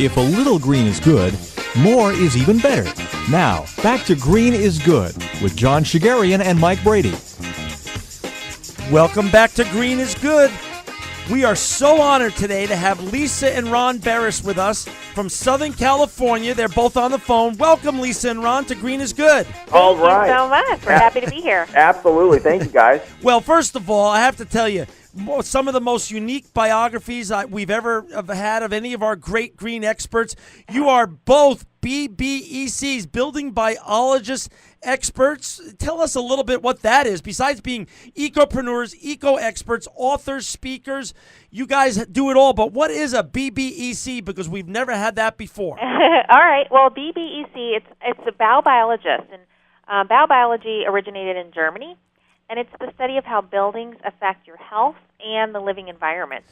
If a little green is good, more is even better. Now, back to Green is Good with John Shigarian and Mike Brady. Welcome back to Green is Good. We are so honored today to have Lisa and Ron Beres with us from Southern California. They're both on the phone. Welcome, Lisa and Ron, to Green is Good. All right. Thank you so much. We're happy to be here. Absolutely. Thank you, guys. Well, first of all, I have to tell you, some of the most unique biographies we've ever had of any of our great green experts. You are both BBECs, building biologist experts. Tell us a little bit what that is. Besides being ecopreneurs, eco-experts, authors, speakers, you guys do it all. But what is a BBEC? Because we've never had that before. All right. Well, BBEC, it's a biobiologist. And biobiology originated in Germany. And it's the study of how buildings affect your health and the living environment.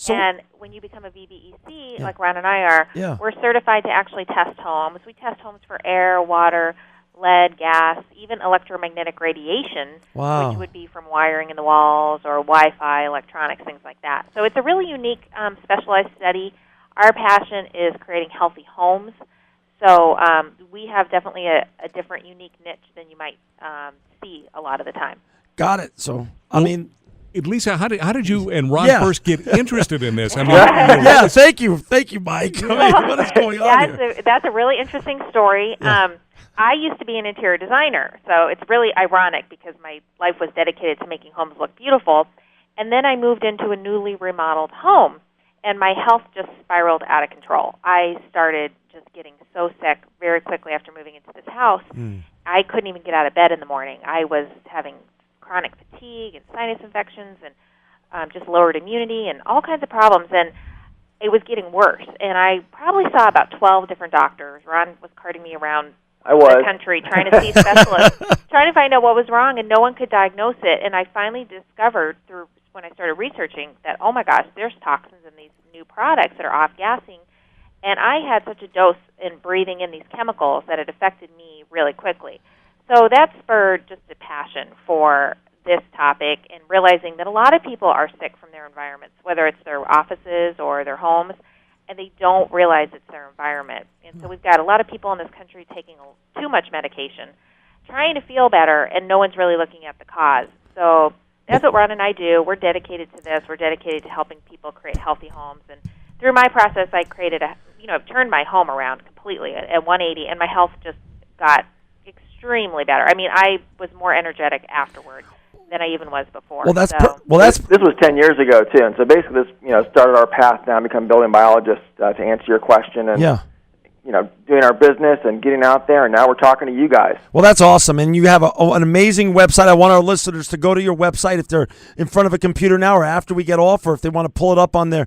And when you become a BBEC, like Ron and I are, we're certified to actually test homes. We test homes for air, water, lead, gas, even electromagnetic radiation, which would be from wiring in the walls or Wi-Fi, electronics, things like that. So it's a really unique, specialized study. Our passion is creating healthy homes. So we have definitely a different, unique niche than you might see a lot of the time. Got it. So, I mean, Lisa, how did you and Ron first get interested in this? I mean, thank you, Mike. What is going on here? That's a really interesting story. Yeah. I used to be an interior designer, so it's really ironic because my life was dedicated to making homes look beautiful, and then I moved into a newly remodeled home, and my health just spiraled out of control. I started just getting so sick very quickly after moving into this house. I couldn't even get out of bed in the morning. I was having chronic fatigue and sinus infections and just lowered immunity and all kinds of problems. And it was getting worse. And I probably saw about 12 different doctors. Ron was carting me around the country trying to see specialists, trying to find out what was wrong, and no one could diagnose it. And I finally discovered through when I started researching that, oh my gosh, there's toxins in these new products that are off-gassing. And I had such a dose in breathing in these chemicals that it affected me really quickly. So that spurred just a passion for this topic and realizing that a lot of people are sick from their environments, whether it's their offices or their homes, and they don't realize it's their environment. And so we've got a lot of people in this country taking too much medication, trying to feel better, and no one's really looking at the cause. So that's what Ron and I do. We're dedicated to this. We're dedicated to helping people create healthy homes. And through my process, I created I've turned my home around completely at 180, and my health just got extremely better. I mean, I was more energetic afterwards than I even was before. Well, this was 10 years ago too, and so basically this started our path now to become building biologists to answer your question and doing our business and getting out there, and now we're talking to you guys. Well, that's awesome, and you have an amazing website. I want our listeners to go to your website if they're in front of a computer now, or after we get off, or if they want to pull it up on their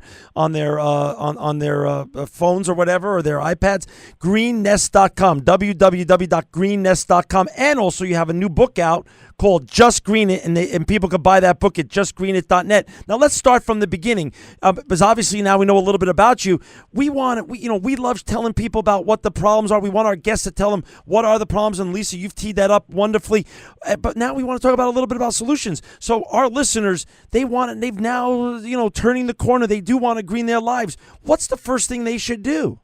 phones or whatever, or their iPads. GreenNest.com, www.greennest.com, and also you have a new book out called Just Green It, and people can buy that book at justgreenit.net. Now let's start from the beginning, because obviously now we know a little bit about you. We love telling people about what the problems are. We want our guests to tell them what are the problems, and Lisa, you've teed that up wonderfully. But now we want to talk about a little bit about solutions. So our listeners, they've now turning the corner. They do want to green their lives. What's the first thing they should do?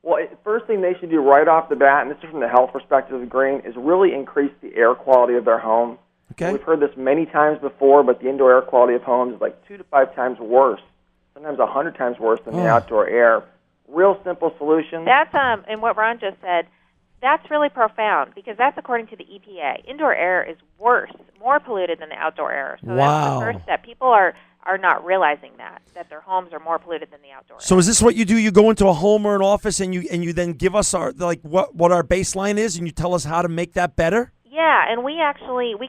Well, the first thing they should do right off the bat, and this is from the health perspective of green, is really increase the air quality of their home. Okay. We've heard this many times before, but the indoor air quality of homes is like 2 to 5 times worse, sometimes 100 times worse than the outdoor air. Real simple solutions. That's and what Ron just said, that's really profound because that's according to the EPA. Indoor air is worse, more polluted than the outdoor air. So that's the first step. People are not realizing that their homes are more polluted than the outdoor air. So is this what you do? You go into a home or an office and you then give us what our baseline is, and you tell us how to make that better? Yeah, and we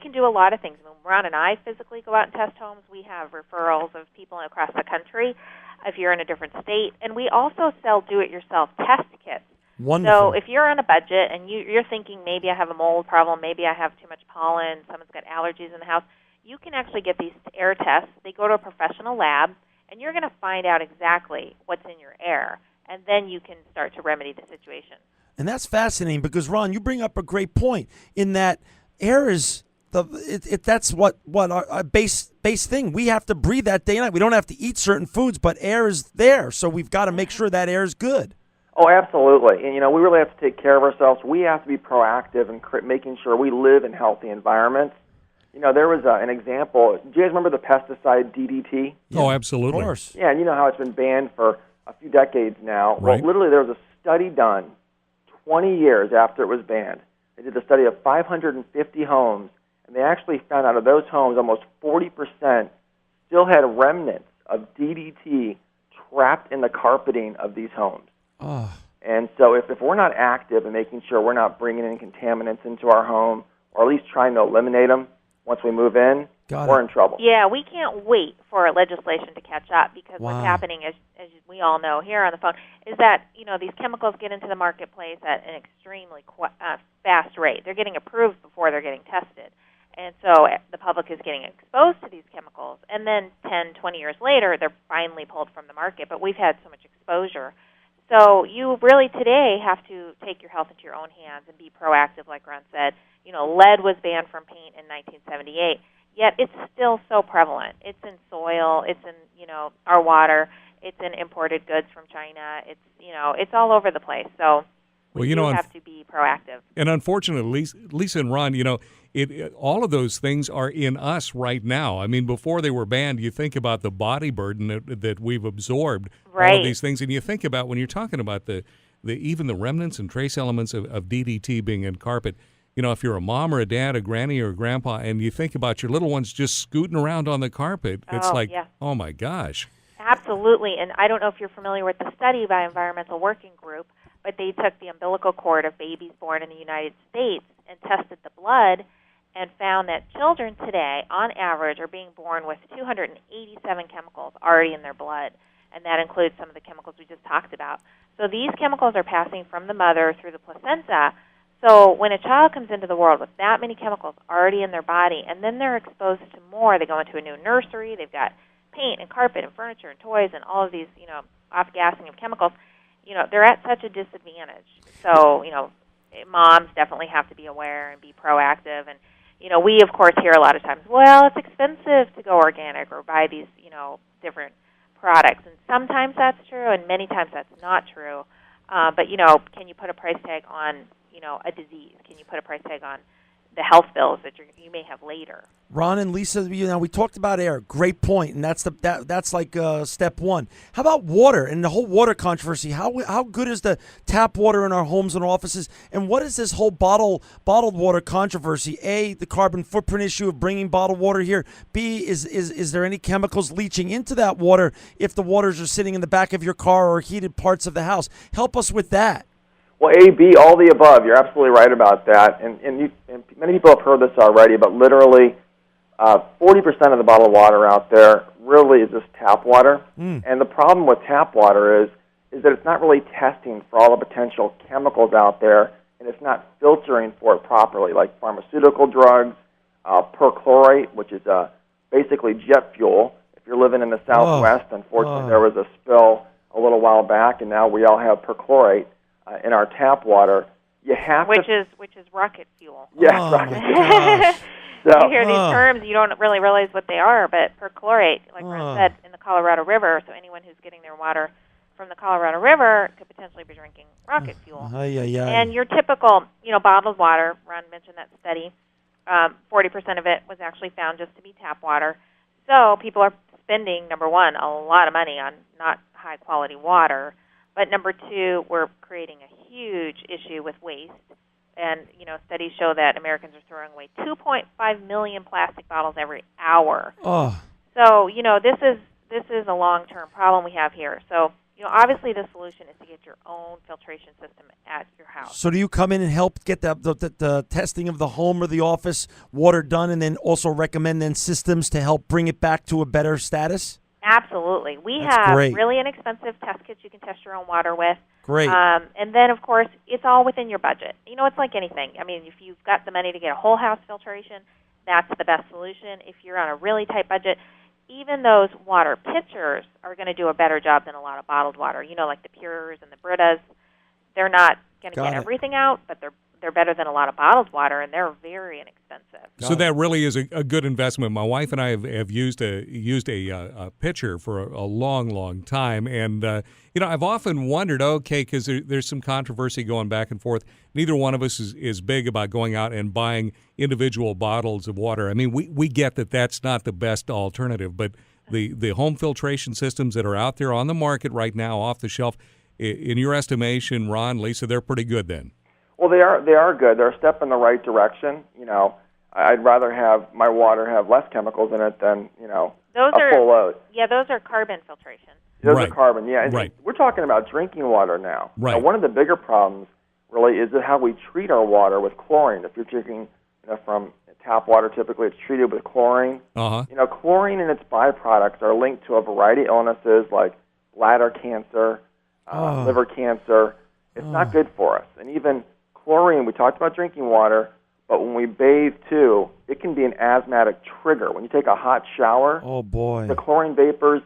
can do a lot of things. When Ron and I physically go out and test homes, we have referrals of people across the country if you're in a different state. And we also sell do-it-yourself test kits. Wonderful. So if you're on a budget and you're thinking maybe I have a mold problem, maybe I have too much pollen, someone's got allergies in the house, you can actually get these air tests. They go to a professional lab, and you're going to find out exactly what's in your air, and then you can start to remedy the situation. And that's fascinating because, Ron, you bring up a great point in that air is that's what our base thing. We have to breathe that day and night. We don't have to eat certain foods, but air is there, so we've got to make sure that air is good. Oh, absolutely. And, we really have to take care of ourselves. We have to be proactive in making sure we live in healthy environments. There was an example. Do you guys remember the pesticide DDT? Oh, absolutely. Of course. Yeah, and you know how it's been banned for a few decades now. Right. Well, literally, there was a study done 20 years after it was banned. They did a study of 550 homes, and they actually found out of those homes, almost 40% still had remnants of DDT trapped in the carpeting of these homes. Oh. And so if we're not active in making sure we're not bringing in contaminants into our home, or at least trying to eliminate them once we move in, we're in trouble. Yeah, we can't wait for legislation to catch up, because Wow. what's happening, as we all know here on the phone, is that these chemicals get into the marketplace at an extremely fast rate. They're getting approved before they're getting tested. And so the public is getting exposed to these chemicals, and then 10, 20 years later, they're finally pulled from the market. But we've had so much exposure. So you really today have to take your health into your own hands and be proactive, like Ron said. Lead was banned from paint in 1978, yet it's still so prevalent. It's in soil, it's in, our water, it's in imported goods from China. It's all over the place. So we have to be proactive. And unfortunately, Lisa and Ron, all of those things are in us right now. I mean, before they were banned, you think about the body burden that we've absorbed, all of these things, and you think about when you're talking about even the remnants and trace elements of DDT being in carpet. If you're a mom or a dad, a granny or a grandpa, and you think about your little ones just scooting around on the carpet, it's oh my gosh. Absolutely, and I don't know if you're familiar with the study by Environmental Working Group, but they took the umbilical cord of babies born in the United States and tested the blood and found that children today, on average, are being born with 287 chemicals already in their blood, and that includes some of the chemicals we just talked about. So these chemicals are passing from the mother through the placenta. So when a child comes into the world with that many chemicals already in their body, and then they're exposed to more, they go into a new nursery, they've got paint and carpet and furniture and toys and all of these, off-gassing of chemicals, they're at such a disadvantage. So, moms definitely have to be aware and be proactive. And, we, of course, hear a lot of times, well, it's expensive to go organic or buy these, different products. And sometimes that's true, and many times that's not true. But, can you put a price tag on, a disease? Can you put a price tag on the health bills that you may have later? Ron and Lisa, we talked about air. Great point, and that's like step one. How about water and the whole water controversy? How good is the tap water in our homes and offices? And what is this whole bottled water controversy? A, the carbon footprint issue of bringing bottled water here. B, is there any chemicals leaching into that water if the waters are sitting in the back of your car or heated parts of the house? Help us with that. Well, A, B, all the above. You're absolutely right about that. And many people have heard this already, but literally 40% of the bottled water out there really is just tap water. And the problem with tap water is that it's not really testing for all the potential chemicals out there, and it's not filtering for it properly, like pharmaceutical drugs, perchlorate, which is basically jet fuel. If you're living in the Southwest, unfortunately, there was a spill a little while back, and now we all have perchlorate in our tap water. You have which is rocket fuel. Yeah, rocket fuel. So, you hear these terms, you don't really realize what they are, but perchlorate, like Ron said, in the Colorado River, so anyone who's getting their water from the Colorado River could potentially be drinking rocket fuel. And your typical, bottled water, Ron mentioned that study, 40% of it was actually found just to be tap water. So people are spending, number one, a lot of money on not high-quality water, but number two, we're creating a huge issue with waste. And, studies show that Americans are throwing away 2.5 million plastic bottles every hour. So, this is a long-term problem we have here. So, obviously the solution is to get your own filtration system at your house. So do you come in and help get the testing of the home or the office water done, and then also recommend then systems to help bring it back to a better status? Absolutely. That's have great. Really inexpensive test kits you can test your own water with. Great. And then, of course, it's all within your budget. It's like anything. I mean, if you've got the money to get a whole house filtration, that's the best solution. If you're on a really tight budget, even those water pitchers are going to do a better job than a lot of bottled water. Like the Pures and the Britas. They're not going to get everything out, but they're better than a lot of bottled water, and they're very inexpensive. So that really is a good investment. My wife and I have used a pitcher for a long, long time, and I've often wondered, because there's some controversy going back and forth. Neither one of us is big about going out and buying individual bottles of water. I mean, we get that that's not the best alternative, but the home filtration systems that are out there on the market right now, off the shelf, in your estimation, Ron, Lisa, they're pretty good then. Well, they are good. They're a step in the right direction. I'd rather have my water have less chemicals in it than full load. Yeah, those are carbon filtration. Those are carbon. Yeah, right. We're talking about drinking water now. Right. Now, one of the bigger problems really is how we treat our water with chlorine. If you're drinking from tap water, typically it's treated with chlorine. Chlorine and its byproducts are linked to a variety of illnesses like bladder cancer, liver cancer. It's not good for us. And even chlorine, we talked about drinking water, but when we bathe too, it can be an asthmatic trigger. When you take a hot shower, the chlorine vapors,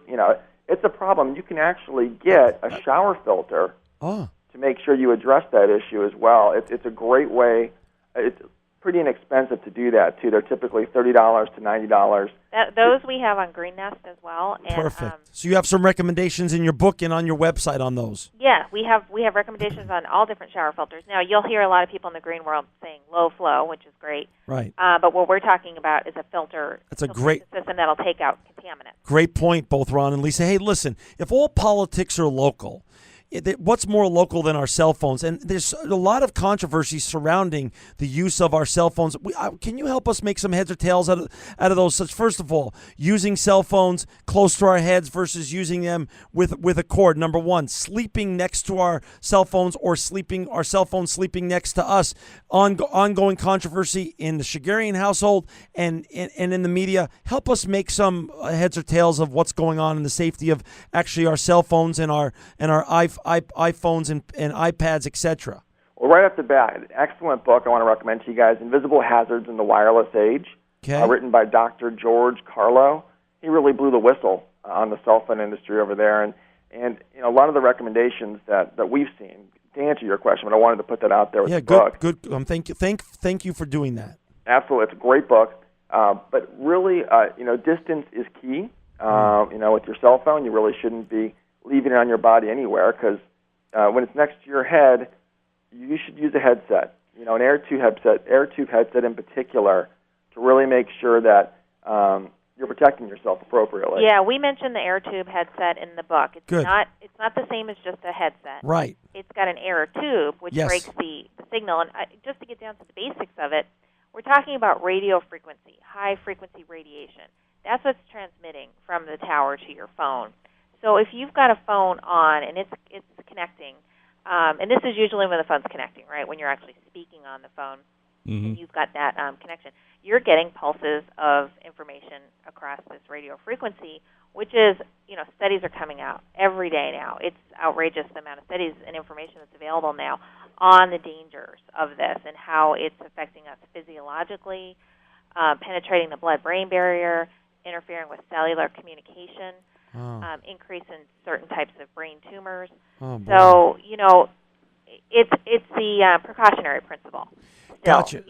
it's a problem. You can actually get a shower filter to make sure you address that issue as well. It's a great way. It's pretty inexpensive to do that too. They're typically $30 to $90. Those we have on Green Nest as well. And, perfect. So you have some recommendations in your book and on your website on those. Yeah, we have recommendations on all different shower filters. Now you'll hear a lot of people in the green world saying low flow, which is great. Right. But what we're talking about is a filter. That's a great system that'll take out contaminants. Great point, both Ron and Lisa. Hey, listen, if all politics are local, what's more local than our cell phones? And there's a lot of controversy surrounding the use of our cell phones. Can you help us make some heads or tails out of those? Such, first of all, using cell phones close to our heads versus using them with a cord. Number one, sleeping next to our cell phones or our cell phones sleeping next to us. Ongoing controversy in the Shigerian household and in the media. Help us make some heads or tails of what's going on in the safety of actually our cell phones and our iPhones and iPads, etc. Well, right off the bat, an excellent book I want to recommend to you guys, Invisible Hazards in the Wireless Age, written by Dr. George Carlo. He really blew the whistle on the cell phone industry over there, and a lot of the recommendations that we've seen, to answer your question, but I wanted to put that out there with the book. Good. Thank you for doing that. Absolutely. It's a great book. But really, distance is key. With your cell phone, you really shouldn't be leaving it on your body anywhere because when it's next to your head, you should use a headset, an air tube headset in particular, to really make sure that you're protecting yourself appropriately. Yeah, we mentioned the air tube headset in the book. It's not the same as just a headset. Right. It's got an air tube which breaks the signal. And just to get down to the basics of it, we're talking about radio frequency, high frequency radiation. That's what's transmitting from the tower to your phone. So if you've got a phone on and it's connecting, and this is usually when the phone's connecting, right? When you're actually speaking on the phone, and you've got that connection, you're getting pulses of information across this radio frequency, which is, studies are coming out every day now. It's outrageous the amount of studies and information that's available now on the dangers of this and how it's affecting us physiologically, penetrating the blood-brain barrier, interfering with cellular communication. Increase in certain types of brain tumors. So, it's the precautionary principle. Still, gotcha.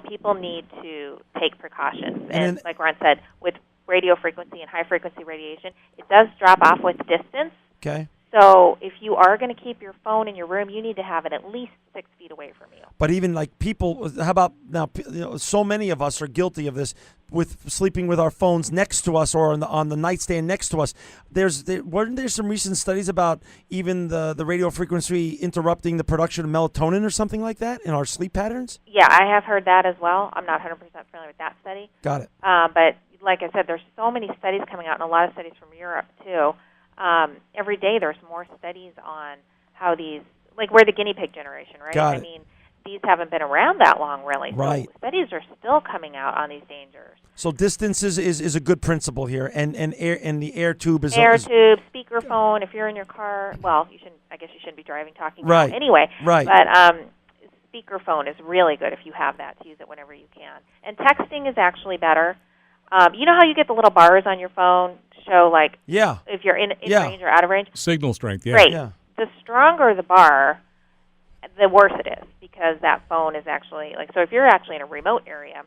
People need to take precautions. And like Ron said, with radio frequency and high frequency radiation, it does drop off with distance. Okay. So if you are going to keep your phone in your room, you need to have it at least 6 feet away from you. But even like people, how about now? So many of us are guilty of this with sleeping with our phones next to us or on the nightstand next to us. Weren't there some recent studies about even the radio frequency interrupting the production of melatonin or something like that in our sleep patterns? Yeah, I have heard that as well. I'm not 100% familiar with that study. Got it. But like I said, there's so many studies coming out, and a lot of studies from Europe too. Every day there's more studies on how these, like we're the guinea pig generation, right? Got it. I mean, these haven't been around that long, really. Right. So studies are still coming out on these dangers. So distance is a good principle here, and the air tube is air tube, speakerphone. If you're in your car, well, I guess you shouldn't be driving, talking right. anyway. Right. But speakerphone is really good if you have that, to use it whenever you can. And texting is actually better. You know how you get the little bars on your phone show, like, if you're in range or out of range? Signal strength, yeah. Great. Yeah. The stronger the bar, the worse it is, because that phone is actually, like, so if you're actually in a remote area,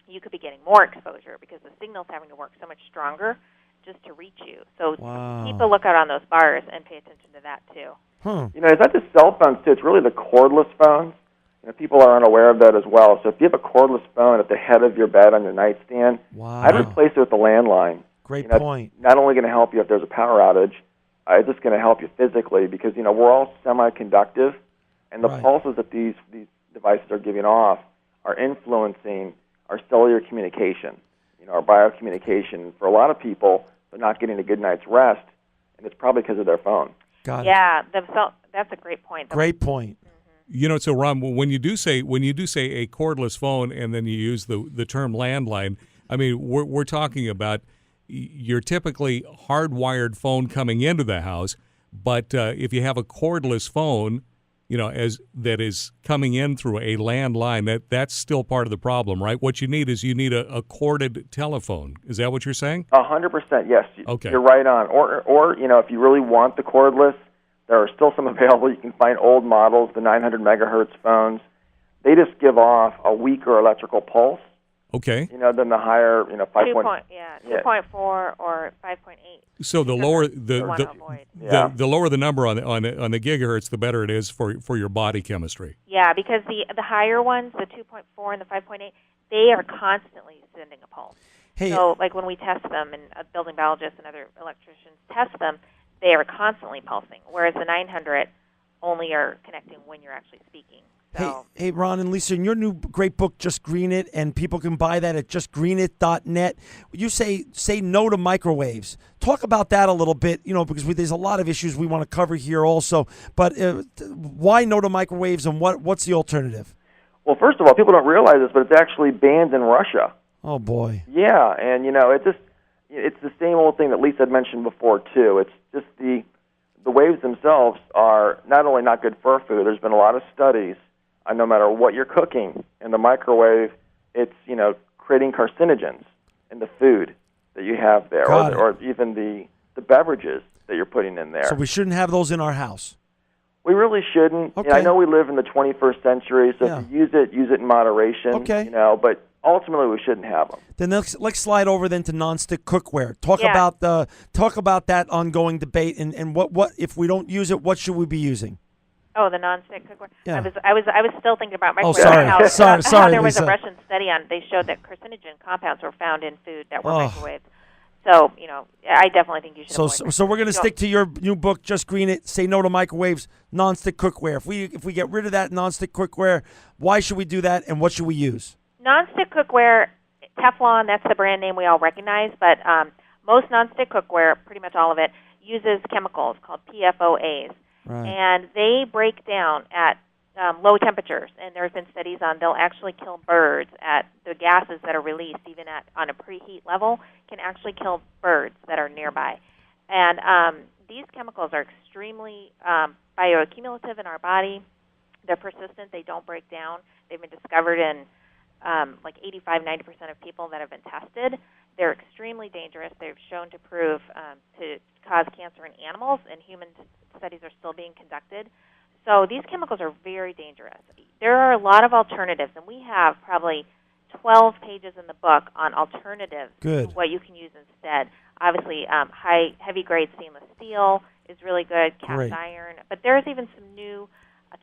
you could be getting more exposure because the signal's having to work so much stronger just to reach you. So keep a lookout on those bars and pay attention to that, too. You know, it's not just cell phones, too. It's really the cordless phones. You know, people are unaware of that as well. So if you have a cordless phone at the head of your bed on your nightstand, I'd replace it with a landline. Great point. It's not only going to help you if there's a power outage, it's just going to help you physically because, you know, we're all semi-conductive, and the pulses that these devices are giving off are influencing our cellular communication, you know, our biocommunication. For a lot of people, they're not getting a good night's rest, and it's probably because of their phone. Got it. Yeah, that's a great point. Great point. You know, so Ron, when you do say a cordless phone, and then you use the term landline, I mean, we're talking about your typically hardwired phone coming into the house, but if you have a cordless phone, you know, that is coming in through a landline, that's still part of the problem, right? What you need is a corded telephone. Is that what you're saying? 100%, yes. Okay. You're right on. Or you know, if you really want the cordless, there are still some available. You can find old models, the 900 megahertz phones. They just give off a weaker electrical pulse. Okay. You know, than the higher, you know, 2.4 or 5.8. So the lower the lower the number on the gigahertz, the better it is for your body chemistry. Yeah, because the higher ones, the 2.4 and the 5.8, they are constantly sending a pulse. Hey, so like when we test them, and building biologists and other electricians test them, they are constantly pulsing, whereas the 900 only are connecting when you're actually speaking. So. Hey, Ron and Lisa, in your new great book, Just Green It, and people can buy that at justgreenit.net. You say no to microwaves. Talk about that a little bit, you know, because there's a lot of issues we want to cover here also. But why no to microwaves, and what's the alternative? Well, first of all, people don't realize this, but it's actually banned in Russia. Oh, boy. Yeah, and, you know, it's the same old thing that Lisa had mentioned before, too. It's just the waves themselves are not only not good for our food, there's been a lot of studies. No matter what you're cooking in the microwave, it's, you know, creating carcinogens in the food that you have there, or even the beverages that you're putting in there. So we shouldn't have those in our house. We really shouldn't. Okay. Yeah, I know we live in the 21st century, so if you use it in moderation. Okay. You know, but ultimately we shouldn't have them. Then let's slide over then to Nonstick Cookware. Talk about that ongoing debate, and what if we don't use it, what should we be using? Oh, the Nonstick Cookware. Yeah. I was still thinking about microwave. Oh, sorry. How there was Lisa. a Russian study they showed that carcinogen compounds were found in food that were microwaved. So, you know, I definitely think you should avoid So we're going to stick to your new book, Just Green It, Say No to Microwaves, Nonstick Cookware. If we get rid of that Nonstick Cookware, why should we do that, and what should we use? Nonstick Cookware, Teflon, that's the brand name we all recognize, but most Nonstick Cookware, pretty much all of it, uses chemicals called PFOAs. Right. And they break down at low temperatures, and there have been studies on they'll actually kill birds at the gases that are released, even on a preheat level, can actually kill birds that are nearby. And these chemicals are extremely bioaccumulative in our body. They're persistent. They don't break down. They've been discovered in like 85-90% of people that have been tested. They're extremely dangerous. They've shown to prove to cause cancer in animals, and human studies are still being conducted. So these chemicals are very dangerous. There are a lot of alternatives, and we have probably 12 pages in the book on alternatives to what you can use instead. Obviously, heavy-grade stainless steel is really good, cast iron, but there's even some new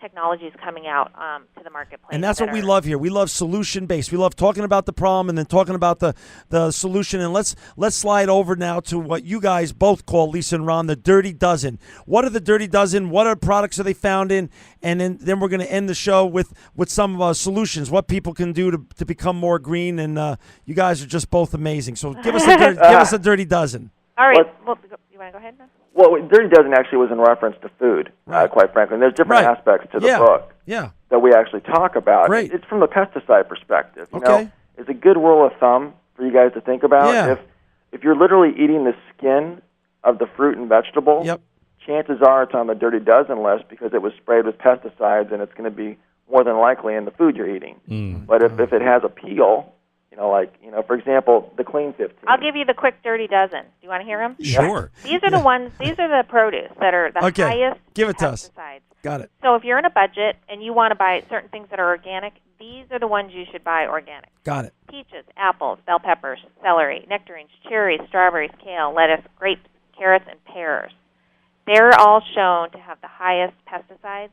technologies coming out to the marketplace. And that's what we love here. We love solution-based. We love talking about the problem and then talking about the solution. And let's slide over now to what you guys both call, Lisa and Ron, the Dirty Dozen. What are the Dirty Dozen? What products are they found in? And then we're going to end the show with some solutions, what people can do to become more green. And you guys are just both amazing. So give us a Dirty Dozen. All right. Well, you want to go ahead now? Well, Dirty Dozen actually was in reference to food, quite frankly. And there's different aspects to the book that we actually talk about. Great. It's from the pesticide perspective. You know, it's a good rule of thumb for you guys to think about. Yeah. If you're literally eating the skin of the fruit and vegetable, chances are it's on the Dirty Dozen list because it was sprayed with pesticides, and it's going to be more than likely in the food you're eating. But if it has a peel For example, the Clean 15. I'll give you the quick dirty dozen. Do you want to hear them? Sure. These are the ones. These are the produce that are the highest Give it to us. pesticides. Got it. So if you're in a budget and you want to buy certain things that are organic, these are the ones you should buy organic. Got it. Peaches, apples, bell peppers, celery, nectarines, cherries, strawberries, kale, lettuce, grapes, carrots, and pears. They're all shown to have the highest pesticides.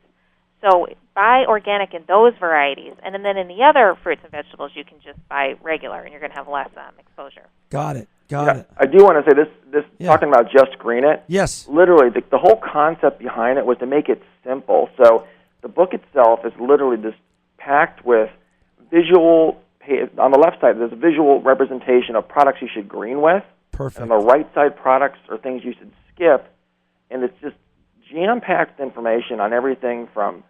So buy organic in those varieties, and then in the other fruits and vegetables, you can just buy regular, and you're going to have less exposure. Got it. Got it. I do want to say this talking about Just Green It. Yes. Literally, the whole concept behind it was to make it simple. So the book itself is literally just packed with visual. On the left side, there's a visual representation of products you should green with. Perfect. And on the right side, products or things you should skip. And it's just jam-packed information on everything from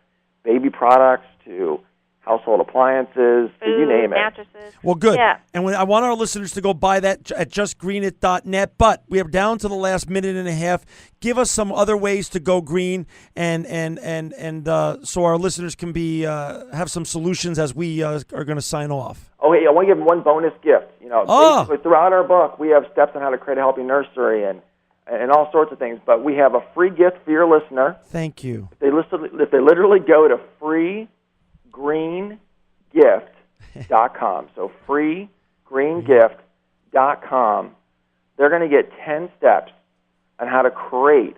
baby products to household appliances, Food, you name it. mattresses. Well, good. Yeah. And I want our listeners to go buy that at justgreenit.net. But we are down to the last minute and a half. Give us some other ways to go green, and so our listeners can be have some solutions as we are going to sign off. Oh, hey, I want to give them one bonus gift. Basically, throughout our book, we have steps on how to create a healthy nursery and all sorts of things. But we have a free gift for your listener. Thank you. If they literally go to freegreengift.com, so freegreengift.com, they're going to get 10 steps on how to create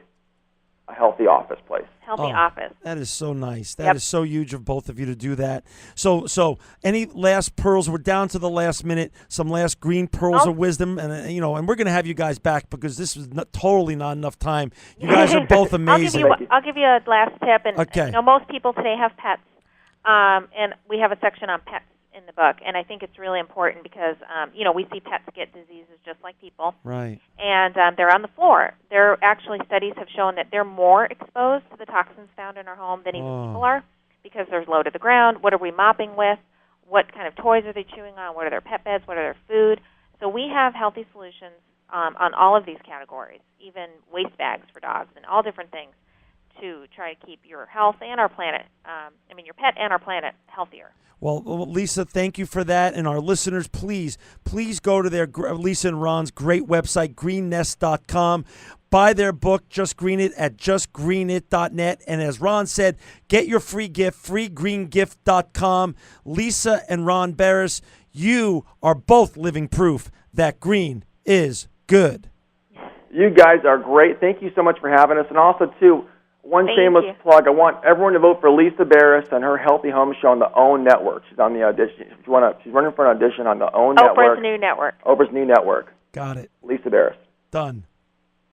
a healthy office place. Healthy office. That is so nice. That is so huge of both of you to do that. So any last pearls? We're down to the last minute. Some last green pearls of wisdom, and and we're going to have you guys back because this was totally not enough time. You guys are both amazing. I'll give you a last tip. And okay. Most people today have pets, and we have a section on pets in the book, and I think it's really important because we see pets get diseases just like people. Right. And they're on the floor. There actually studies have shown that they're more exposed to the toxins found in our home than even people are because they're low to the ground. What are we mopping with? What kind of toys are they chewing on? What are their pet beds? What are their food? So we have healthy solutions on all of these categories, even waste bags for dogs and all different things to try to keep your health and our planet, your pet and our planet healthier. Well, Lisa, thank you for that. And our listeners, please go to their Lisa and Ron's great website, greennest.com. Buy their book, Just Green It, at justgreenit.net. And as Ron said, get your free gift, freegreengift.com. Lisa and Ron Beres, you are both living proof that green is good. You guys are great. Thank you so much for having us. And also, too, one shameless plug. I want everyone to vote for Lisa Beres and her Healthy Home Show on the OWN Network. She's on the audition. She's running for an audition on the OWN Network. Oprah's new network. Oprah's new network. Got it. Lisa Beres. Done.